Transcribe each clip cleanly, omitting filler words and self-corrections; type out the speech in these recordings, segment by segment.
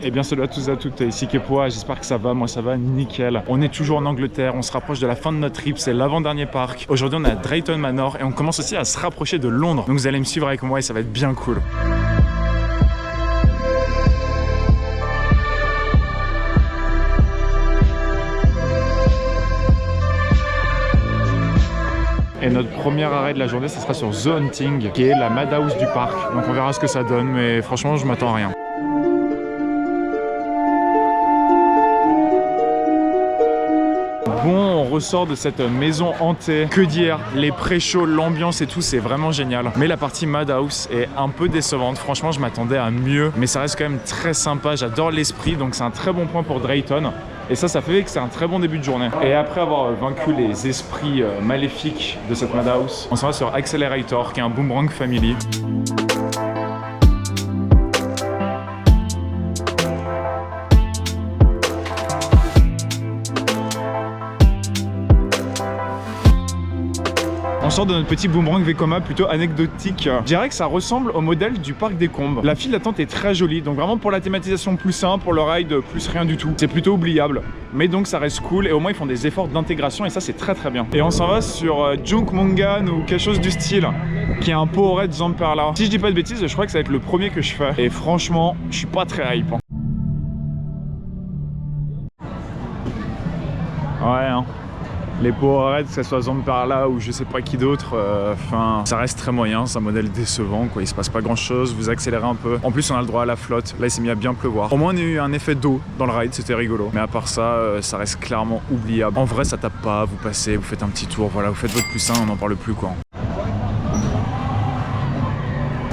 Et bien salut à tous et à toutes, ici Kepoa, j'espère que ça va, moi ça va nickel. On est toujours en Angleterre, on se rapproche de la fin de notre trip, c'est l'avant-dernier parc. Aujourd'hui on est à Drayton Manor et on commence aussi à se rapprocher de Londres. Donc vous allez me suivre avec moi et ça va être bien cool. Et notre premier arrêt de la journée, ce sera sur The Hunting, qui est la madhouse du parc. Donc on verra ce que ça donne, mais franchement je m'attends à rien. Bon, on ressort de cette maison hantée. Que dire, les pré-shows, l'ambiance et tout, c'est vraiment génial. Mais la partie Madhouse est un peu décevante. Franchement, je m'attendais à mieux. Mais ça reste quand même très sympa. J'adore l'esprit, donc c'est un très bon point pour Drayton. Et ça fait que c'est un très bon début de journée. Et après avoir vaincu les esprits maléfiques de cette Madhouse, on s'en va sur Accelerator, qui est un boomerang family. On sort de notre petit boomerang Vekoma plutôt anecdotique. Je dirais que ça ressemble au modèle du parc des Combes. La file d'attente est très jolie, donc vraiment pour la thématisation plus simple, pour le ride plus rien du tout. C'est plutôt oubliable, mais donc ça reste cool et au moins ils font des efforts d'intégration et ça c'est très très bien. Et on s'en va sur Junk-Mongan ou quelque chose du style, qui est un Powerade Zamperla. Si je dis pas de bêtises, je crois que ça va être le premier que je fais. Et franchement, je suis pas très hype. Ouais hein. Les Powerade, que ce soit Zamperla ou je sais pas qui d'autre, ça reste très moyen, c'est un modèle décevant quoi, il se passe pas grand chose, vous accélérez un peu. En plus on a le droit à la flotte, là il s'est mis à bien pleuvoir. Au moins on a eu un effet d'eau dans le ride, c'était rigolo. Mais à part ça, ça reste clairement oubliable. En vrai ça tape pas, vous passez, vous faites un petit tour, voilà, vous faites votre plus sain, on n'en parle plus quoi.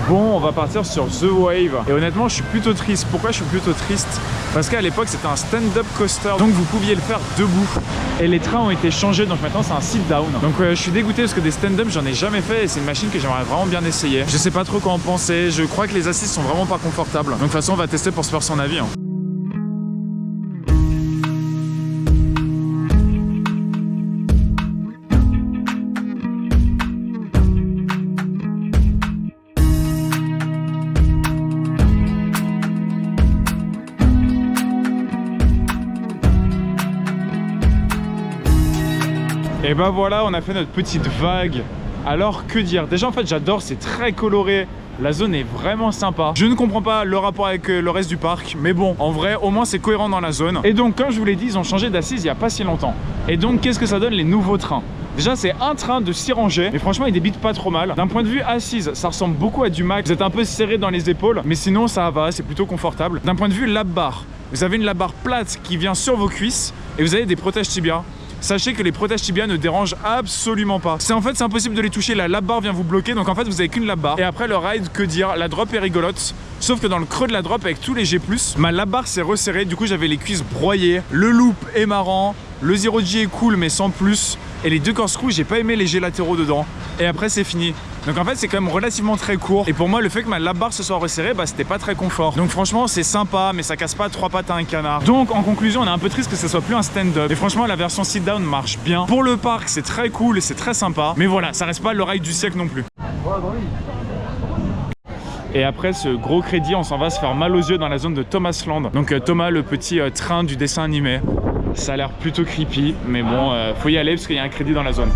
Bon, on va partir sur The Wave. Et honnêtement, je suis plutôt triste. Pourquoi je suis plutôt triste? Parce qu'à l'époque, c'était un stand-up coaster. Donc, vous pouviez le faire debout. Et les trains ont été changés. Donc, maintenant, c'est un sit-down. Donc, je suis dégoûté parce que des stand-up, j'en ai jamais fait. Et c'est une machine que j'aimerais vraiment bien essayer. Je sais pas trop quoi en penser. Je crois que les assises sont vraiment pas confortables. Donc, de toute façon, on va tester pour se faire son avis. Et ben voilà, on a fait notre petite vague. Alors que dire? Déjà en fait j'adore, c'est très coloré. La zone est vraiment sympa. Je ne comprends pas le rapport avec le reste du parc, mais bon, en vrai, au moins c'est cohérent dans la zone. Et donc, comme je vous l'ai dit, ils ont changé d'assise il n'y a pas si longtemps. Et donc, qu'est-ce que ça donne les nouveaux trains? Déjà, c'est un train de 6 rangées, mais franchement, il débite pas trop mal. D'un point de vue assise, ça ressemble beaucoup à du Max. Vous êtes un peu serré dans les épaules, mais sinon, ça va, c'est plutôt confortable. D'un point de vue lap bar, vous avez une lap bar plate qui vient sur vos cuisses et vous avez des protèges tibias. Sachez que les protèges tibias ne dérangent absolument pas. C'est impossible de les toucher, la lap bar vient vous bloquer, donc en fait vous avez qu'une lap bar. Et après le ride, que dire, la drop est rigolote. Sauf que dans le creux de la drop avec tous les G+, ma lap bar s'est resserrée, du coup j'avais les cuisses broyées. Le loop est marrant, le 0G est cool mais sans plus. Et les deux corkscrews, j'ai pas aimé les G latéraux dedans. Et après c'est fini. Donc en fait c'est quand même relativement très court. Et pour moi le fait que ma lap bar se soit resserrée, bah c'était pas très confort. Donc franchement c'est sympa mais ça casse pas 3 pattes à un canard. Donc en conclusion on est un peu triste que ça soit plus un stand-up. Et franchement la version sit down marche bien. Pour le parc c'est très cool et c'est très sympa. Mais voilà, ça reste pas le ride du siècle non plus. Et après ce gros crédit, on s'en va se faire mal aux yeux dans la zone de Thomasland. Donc Thomas, le petit train du dessin animé. Ça a l'air plutôt creepy, mais bon, faut y aller parce qu'il y a un crédit dans la zone.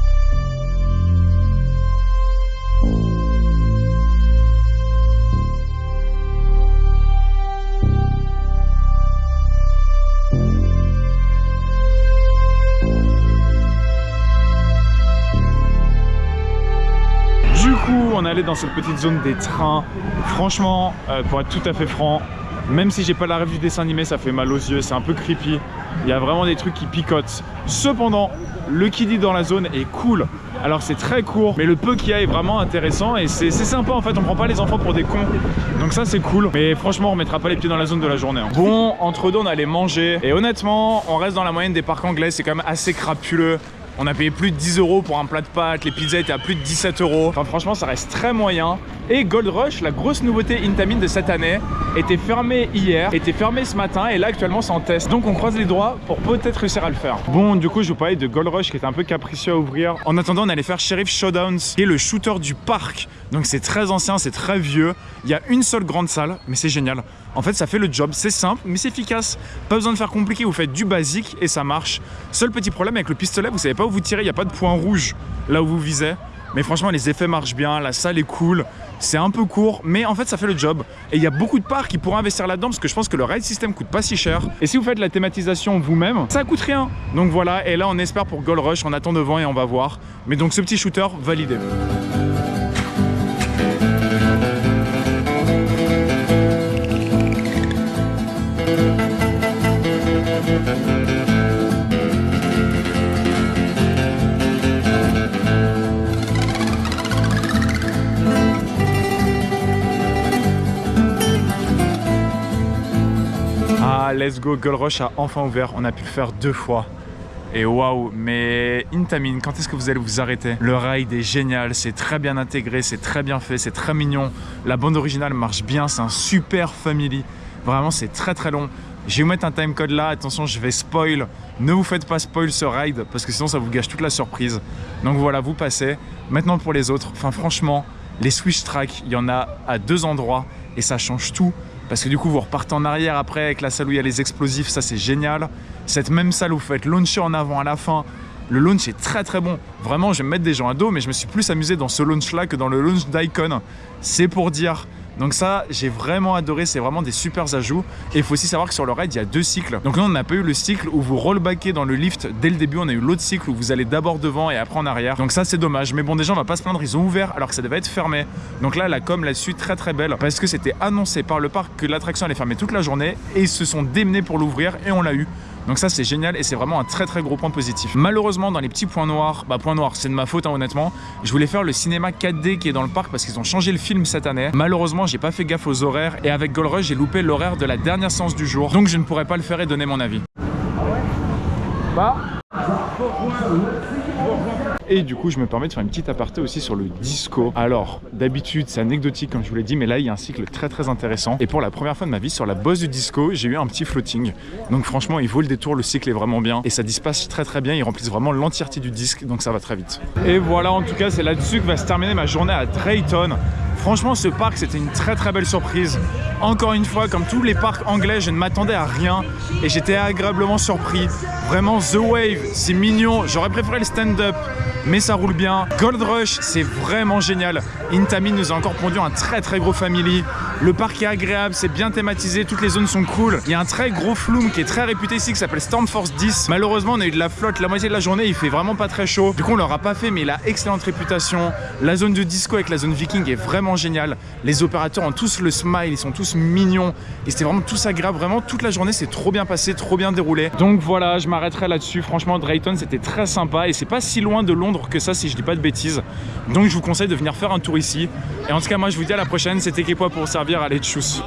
Du coup, on est allé dans cette petite zone des trains. Franchement, pour être tout à fait franc, même si j'ai pas la rêve du dessin animé, ça fait mal aux yeux, c'est un peu creepy. Il y a vraiment des trucs qui picotent. Cependant, le kiddie dans la zone est cool. Alors c'est très court, mais le peu qu'il y a est vraiment intéressant et c'est sympa en fait, on prend pas les enfants pour des cons. Donc ça c'est cool, mais franchement on mettra pas les pieds dans la zone de la journée. Bon, entre deux on allait manger et honnêtement, on reste dans la moyenne des parcs anglais, c'est quand même assez crapuleux. On a payé plus de 10 € pour un plat de pâtes, les pizzas étaient à plus de 17 €. Enfin franchement ça reste très moyen. Et Gold Rush, la grosse nouveauté Intamin de cette année, était fermée hier, était fermée ce matin et là actuellement c'est en test. Donc on croise les doigts pour peut-être réussir à le faire. Bon du coup je vous parlais de Gold Rush qui était un peu capricieux à ouvrir. En attendant on allait faire Sheriff Showdowns qui est le shooter du parc. Donc c'est très ancien, c'est très vieux. Il y a une seule grande salle, mais c'est génial. En fait, ça fait le job, c'est simple, mais c'est efficace. Pas besoin de faire compliqué, vous faites du basique et ça marche. Seul petit problème avec le pistolet, vous savez pas où vous tirez, il n'y a pas de point rouge là où vous visez. Mais franchement, les effets marchent bien, la salle est cool. C'est un peu court, mais en fait, ça fait le job. Et il y a beaucoup de parcs qui pourraient investir là-dedans parce que je pense que le ride system coûte pas si cher. Et si vous faites la thématisation vous-même, ça coûte rien. Donc voilà, et là, on espère pour Gold Rush, on attend devant et on va voir. Mais donc, ce petit shooter, validé. Ah, let's go, Gold Rush a enfin ouvert, on a pu le faire 2 fois. Et waouh, mais Intamin, quand est-ce que vous allez vous arrêter? Le ride est génial, c'est très bien intégré, c'est très bien fait, c'est très mignon. La bande originale marche bien, c'est un super family. Vraiment, c'est très très long. Je vais vous mettre un timecode là, attention, je vais spoil. Ne vous faites pas spoil ce ride, parce que sinon ça vous gâche toute la surprise. Donc voilà, vous passez. Maintenant pour les autres, enfin franchement, les switch tracks, il y en a à 2 endroits et ça change tout. Parce que du coup, vous repartez en arrière après avec la salle où il y a les explosifs, ça c'est génial. Cette même salle où vous faites launcher en avant à la fin, le launch est très très bon. Vraiment, je vais me mettre des gens à dos, mais je me suis plus amusé dans ce launch là que dans le launch d'Icon. C'est pour dire. Donc ça, j'ai vraiment adoré, c'est vraiment des super ajouts. Et il faut aussi savoir que sur le ride, il y a 2 cycles. Donc là, on n'a pas eu le cycle où vous rollbackez dans le lift dès le début. On a eu l'autre cycle où vous allez d'abord devant et après en arrière. Donc ça, c'est dommage. Mais bon, déjà, on va pas se plaindre, ils ont ouvert alors que ça devait être fermé. Donc là, la com là-dessus, très très belle. Parce que c'était annoncé par le parc que l'attraction allait fermer toute la journée. Et ils se sont démenés pour l'ouvrir et on l'a eu. Donc ça c'est génial et c'est vraiment un très très gros point positif. Malheureusement dans les petits points noirs, point noir c'est de ma faute hein, honnêtement. Je voulais faire le cinéma 4D qui est dans le parc parce qu'ils ont changé le film cette année. Malheureusement j'ai pas fait gaffe aux horaires et avec Gold Rush j'ai loupé l'horaire de la dernière séance du jour. Donc je ne pourrais pas le faire et donner mon avis. Et du coup je me permets de faire une petite aparté aussi sur le disco. Alors d'habitude c'est anecdotique comme je vous l'ai dit, mais là il y a un cycle très très intéressant. Et pour la première fois de ma vie sur la bosse du disco, j'ai eu un petit floating. Donc franchement il vaut le détour, le cycle est vraiment bien. Et ça dispatche très très bien, ils remplissent vraiment l'entièreté du disque, donc ça va très vite. Et voilà, en tout cas c'est là-dessus que va se terminer ma journée à Drayton. Franchement ce parc c'était une très très belle surprise. Encore une fois, comme tous les parcs anglais, je ne m'attendais à rien et j'étais agréablement surpris. Vraiment The Wave, c'est mignon, j'aurais préféré le stand-up, mais ça roule bien. Gold Rush, c'est vraiment génial. Intamin nous a encore pondu un très très gros family. Le parc est agréable, c'est bien thématisé, toutes les zones sont cool. Il y a un très gros flume qui est très réputé ici qui s'appelle Storm Force 10. Malheureusement, on a eu de la flotte la moitié de la journée, il fait vraiment pas très chaud. Du coup, on l'aura pas fait, mais il a excellente réputation. La zone de disco avec la zone viking est vraiment géniale. Les opérateurs ont tous le smile, ils sont tous mignons. Et c'était vraiment tous agréables. Vraiment, toute la journée, c'est trop bien passé, trop bien déroulé. Donc voilà, je m'arrêterai là-dessus. Franchement, Drayton, c'était très sympa et c'est pas si loin de Londres que ça, si je dis pas de bêtises. Donc je vous conseille de venir faire un tour ici. Et en tout cas, moi, je vous dis à la prochaine. C'était Kepoa pour servir. Allez, tchuss.